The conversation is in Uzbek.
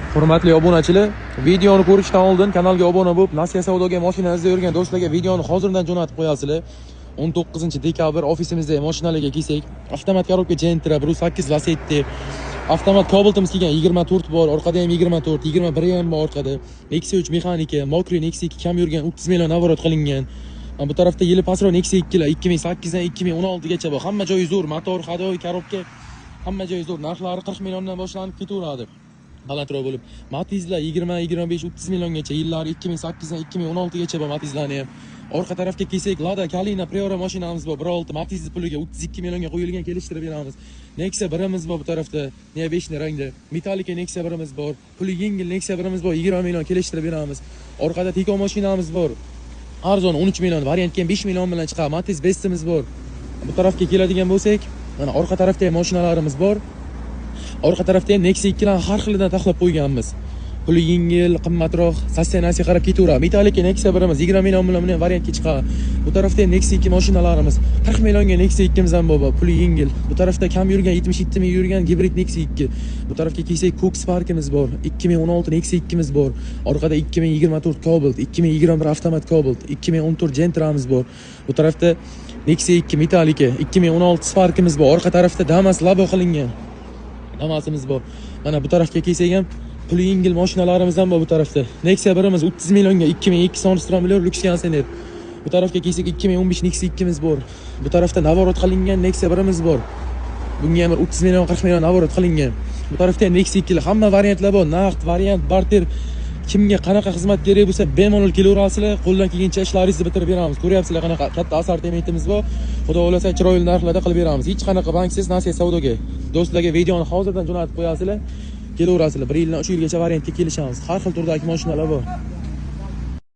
Hurmatli obunachilar, videoni ko'rishdan oldin kanalga obuna bo'lib, Nasiya savdoga mashina izlab yurgan do'stlarga videoni hozirdan jo'natib qo'yasizlar. 19-dekabr ofisimizda mashinalarga kelsak, avtomat korobka Gentra 1.8 Lacetti, avtomat Cobalt'imiz kelgan 24 bor, orqada ham 24, 21 ham bor orqada. Nexia 3 mexanika, Mokri Nexia 2 kam yurgan 30 million navorot qilingan. Bu tarafda yili pasro Nexia 2 2008 dan 2016 gacha bor. Hamma joyi zo'r, motor, hadoy, korobka hamma joyi zo'r. Narxlari 40 milliondan boshlanib ketaveradi. Balandroq bo'lib, Matizlar 20, 25, 30 milliongacha, yillari 2008 dan 2016 gacha bor Matizlarni ham. Orqa tarafga kelsak, Lada Kalina Priora mashinamiz bor, 1.6 Matiz puliga 32 millionga qo'yilgan, kelishtirib beramiz. Nexia birimiz bor bu tarafda, ne 5 rangda. Metallica Nexia birimiz bor, puli yengil Nexia birimiz bor, 20 million kelishtirib beramiz. Orqada Tiko mashinamiz bor. Arzon 13 million, variantga 5 million bilan chiqadi. Matiz Bestimiz bor. Bu tarafga keladigan bo'lsak, mana orqa tarafda ham mashinalarimiz bor. Orqa tarafda ham Nexia 2 dan har xilidan taxlab qo'yganmiz. Puli yengil, qimmatroq, sostenasiya qarab ketaveradi. Metallica Nexia birimiz 20 million bilan variantga chiqadi. Bu tarafda ham Nexia 2 mashinalarimiz 40 millionga Nexia 2miz ham bor, puli yengil. Bu tarafda kam yurgan 77 ming yurgan gibrid Nexia 2. Bu tarafga kelsak, Cox Sparkimiz bor, 2016 Nexia 2miz bor. Orqada 2024 Cobalt, 2021 avtomat Cobalt, 2014 Gentra'miz bor. Bu tarafda Nexia 2 Metallica, 2016 Sparkimiz bor. Orqa tarafda Damas Labo qilingan. Damasimiz bor. Mana bu tarafga kelsak ham puli yengil mashinalarimiz ham bor bu tarafda. Nexia birimiz 30 millionga 2002 son million lyuks konsener. Bu tarafga kelsak 2015 Nexia 2miz bor. Bu tarafda navorot qilingan Nexia birimiz bor. Bunga ham 30 million 40 million navorot qilingan. Bu tarafda Nexia 2 hamma variantlar bor. Naqd, variant, barter. Kimga qanaqa xizmat kerak bo'lsa, bemalol kelaverasizlar. Qo'ldan kelgancha ishlaringizni bitirib beramiz. Ko'ryapsizlar qanaqa katta assortimentimiz bor. Xudo xolasa chiroyli narxlarda qilib beramiz. Hech qanaqa banksiz Nasiya savdoga. Do'stlarga videoni hozirdan jo'natib qo'yasizlar. Kelaverasizlar. 1 yildan 3 yilgacha variantga kelishamiz. Har xil turdagi mashinalar bor.